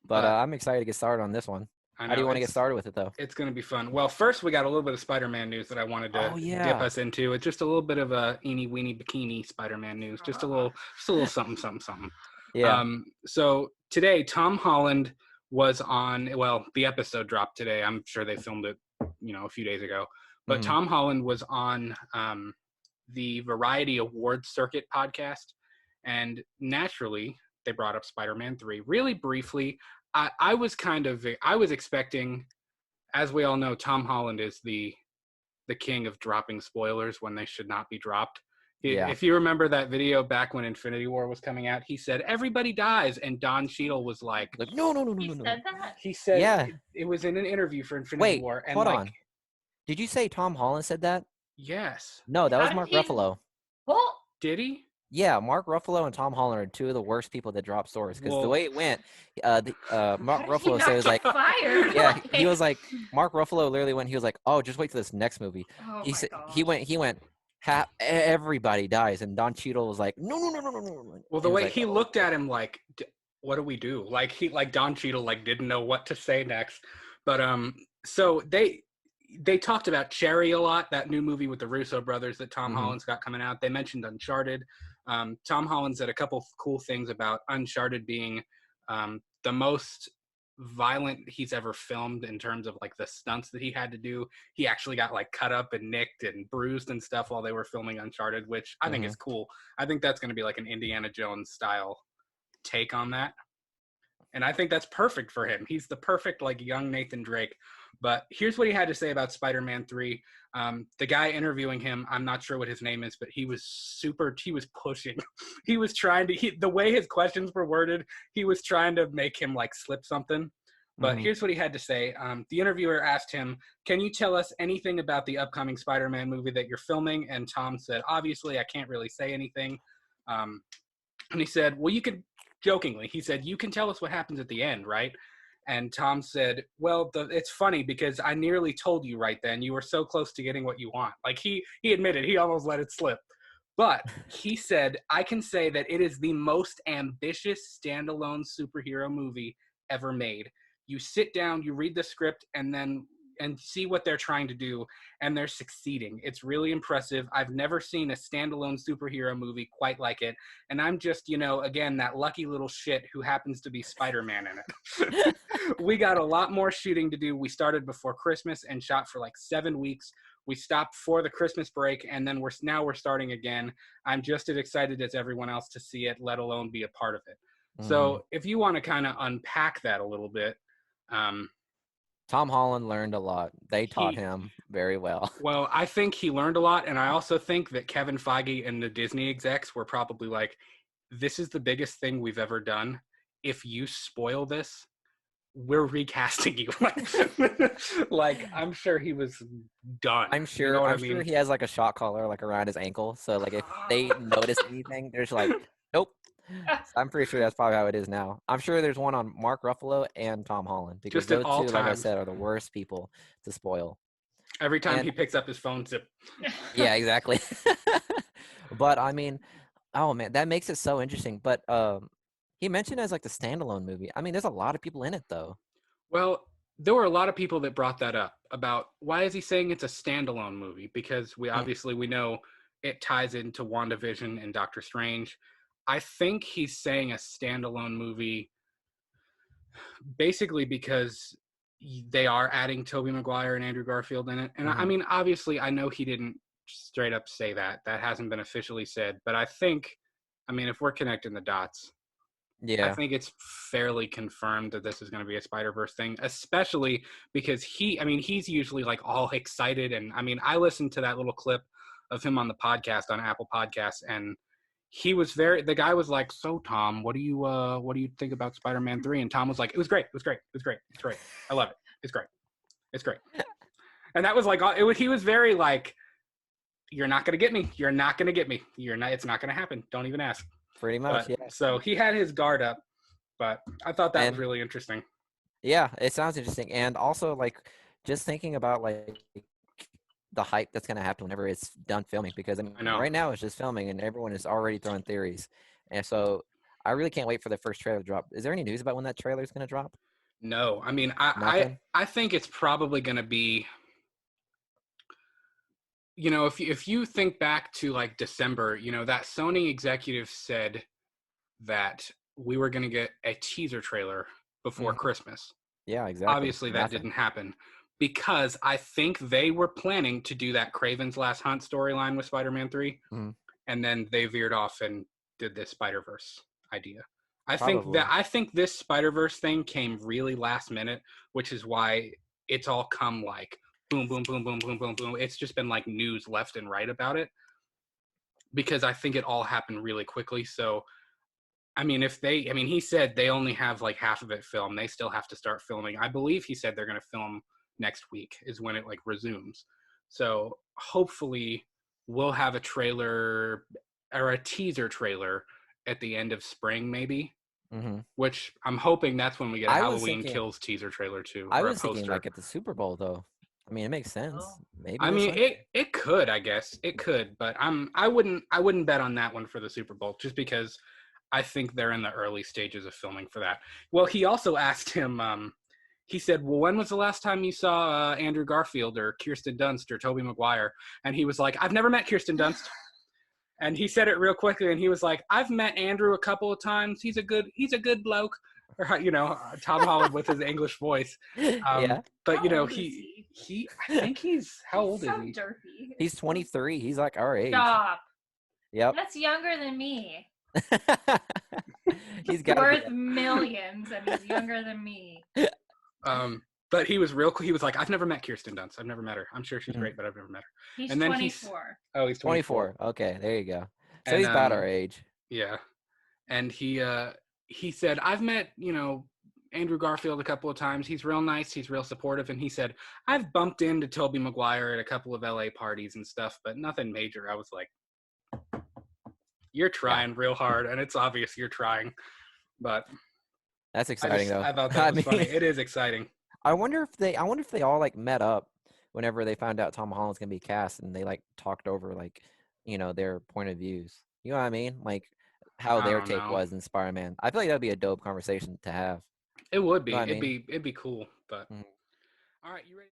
But I'm excited to get started on this one. I How do know you want to get started with it, though? it's going to be fun. Well, first we got a little bit of Spider-Man news that I wanted to Oh, dip yeah. us into. It's just a little bit of a eeny weeny bikini Spider-Man news, just a little something, something, something. Yeah. So today Tom Holland was on. Well, the episode dropped today. I'm sure they filmed it, a few days ago. But Hmm. Tom Holland was on the Variety Awards Circuit podcast, and naturally they brought up Spider-Man 3 really briefly. I was expecting, as we all know, Tom Holland is the king of dropping spoilers when they should not be dropped. Yeah. If you remember that video back when Infinity War was coming out, he said everybody dies, and Don Cheadle was like, Like, no, no, no, no, He no, no. said that? he said Yeah. it was in an interview for Infinity Wait, War, and hold like, on. Did you say Tom Holland said that? yes, No, that How was did Mark he? Ruffalo. Well, did he? Yeah, Mark Ruffalo and Tom Holland are two of the worst people that drop stories because the Well, way it went, Mark how did he Ruffalo not said, get fired? yeah, he was like, Mark Ruffalo literally went, he was like, oh, just wait till this next movie. Oh He my said, gosh. he went, everybody dies, and Don Cheadle was like, no, no, no, no, no, no. well, the And was way like, he oh. looked at him, like, what do we do? Like Don Cheadle, like, didn't know what to say next. But so they talked about Cherry a lot, that new movie with the Russo brothers that Tom Mhm. Holland's got coming out. They mentioned Uncharted. Tom Holland said a couple cool things about Uncharted being the most violent he's ever filmed in terms of like the stunts that he had to do. He actually got like cut up and nicked and bruised and stuff while they were filming Uncharted, which I think is cool. I think that's going to be like an Indiana Jones style take on that. And I think that's perfect for him. He's the perfect like young Nathan Drake. But here's what he had to say about Spider-Man 3. The guy interviewing him, I'm not sure what his name is, but he was pushing. He was trying to, the way his questions were worded, he was trying to make him like slip something. But Mhm. here's what he had to say. The interviewer asked him, can you tell us anything about the upcoming Spider-Man movie that you're filming? And Tom said, obviously, I can't really say anything. And he said, well, you could, jokingly, he said, you can tell us what happens at the end, right? And Tom said, well, it's funny because I nearly told you right then. You were so close to getting what you want. Like he admitted he almost let it slip. But he said, I can say that it is the most ambitious standalone superhero movie ever made. You sit down, you read the script, and see what they're trying to do, and they're succeeding. It's really impressive. I've never seen a standalone superhero movie quite like it, and I'm just, again, that lucky little shit who happens to be Spider-Man in it. We got a lot more shooting to do. We started before Christmas and shot for like 7 weeks. We stopped for the Christmas break, and then we're starting again. I'm just as excited as everyone else to see it, let alone be a part of it. Mhm. So if you want to kind of unpack that a little bit, Tom Holland learned a lot. They taught he him very well. well, I think he learned a lot, and I also think that Kevin Feige and the Disney execs were probably like, this is the biggest thing we've ever done. If you spoil this, we're recasting you. Like I'm sure he was done. I'm You know sure. what I I'm sure mean? he has like a shock collar like around his ankle. So like if they notice anything, they're just like, nope. So I'm pretty sure that's probably how it is now. I'm sure there's one on Mark Ruffalo and Tom Holland because Just at those all two, like I times. said, are the worst people to spoil. Every time And he picks up his phone, zip. yeah, exactly. But I mean, oh man, that makes it so interesting. But he mentioned it as like the standalone movie. I mean, there's a lot of people in it though. Well, there were a lot of people that brought that up about why is he saying it's a standalone movie? Because Mm, we know it ties into WandaVision and Doctor Strange. I think he's saying a standalone movie basically because they are adding Tobey Maguire and Andrew Garfield in it. And I mhm. mean, obviously, I know he didn't straight up say that. That hasn't been officially said. But I mean, if we're connecting the dots, I Yeah. think it's fairly confirmed that this is going to be a Spider-Verse thing, especially because he's usually like all excited. And I mean, I listened to that little clip of him on the podcast on Apple Podcasts, and the guy was like, so Tom, what do you think about Spider-Man 3? And Tom was like, it was great. It was great. It was great. It's great. I love it. It's great. It's great. And that was like, he was very like, you're not going to get me. You're not going to get me. It's not going to happen. Don't even ask. Pretty much, But yeah. so he had his guard up, but I thought that was And really interesting. yeah, it sounds interesting. And also like just thinking about like the hype that's gonna happen whenever it's done filming because I mean I know. right now it's just filming and everyone is already throwing theories. And so I really can't wait for the first trailer to drop. Is there any news about when that trailer is going to drop? No, I mean, I Nothing. I think it's probably going to be, you know, if you think back to like December, you know, that Sony executive said that we were going to get a teaser trailer before Mhm. Christmas. Yeah, exactly. Obviously, that Nothing. didn't happen because I think they were planning to do that Craven's Last Hunt storyline with Spider-Man 3, Mhm. and then they veered off and did this Spider-Verse idea. Probably. I think this Spider-Verse thing came really last minute, which is why it's all come like boom, boom, boom, boom, boom, boom, boom. It's just been like news left and right about it because I think it all happened really quickly. So I mean, he said they only have like half of it filmed. They still have to start filming. I believe he said they're going to film next week is when it like resumes. So hopefully we'll have a trailer or a teaser trailer at the end of spring, maybe. Hmm. Which I'm hoping that's when we get a I was Halloween thinking. Kills teaser trailer too, I or a was thinking poster. like at the Super Bowl though. I mean, it makes sense. Oh. Maybe I this mean, one. it could, I guess it could, but I wouldn't bet on that one for the Super Bowl just because I think they're in the early stages of filming for that. Well, he also asked him. He said, "Well, when was the last time you saw Andrew Garfield or Kirsten Dunst or Tobey Maguire?" And he was like, "I've never met Kirsten Dunst." And he said it real quickly, and he was like, "I've met Andrew a couple of times. He's a good bloke." Or you know, Tom Holland with his English voice. Yeah. But you How know, old is he? I think he's how He's old is so he? derpy. He's 23. He's like our age. Stop. Yep. That's younger than me. He's got to be. Worth millions, and he's younger than me. But he was real. He was like, "I've never met Kirsten Dunst. I've never met her. I'm sure she's Mhm. great, but I've never met her." He's And then 24. he's 24. 24. Okay, there you go. So And he's about our age. yeah, and he said, "I've met Andrew Garfield a couple of times. He's real nice. He's real supportive." And he said, "I've bumped into Tobey Maguire at a couple of LA parties and stuff, but nothing major." I was like, "You're Yeah, trying real hard, and it's obvious you're trying." But that's exciting though. I thought that I was funny. mean, It is exciting. I wonder if they all like met up whenever they found out Tom Holland's gonna be cast and they like talked over like, their point of views. You know what I mean? Like how I their don't take know. was in Spider-Man. I feel like that'd be a dope conversation to have. It would You know be. what I mean? It'd be cool. But Mhm. all right, you ready?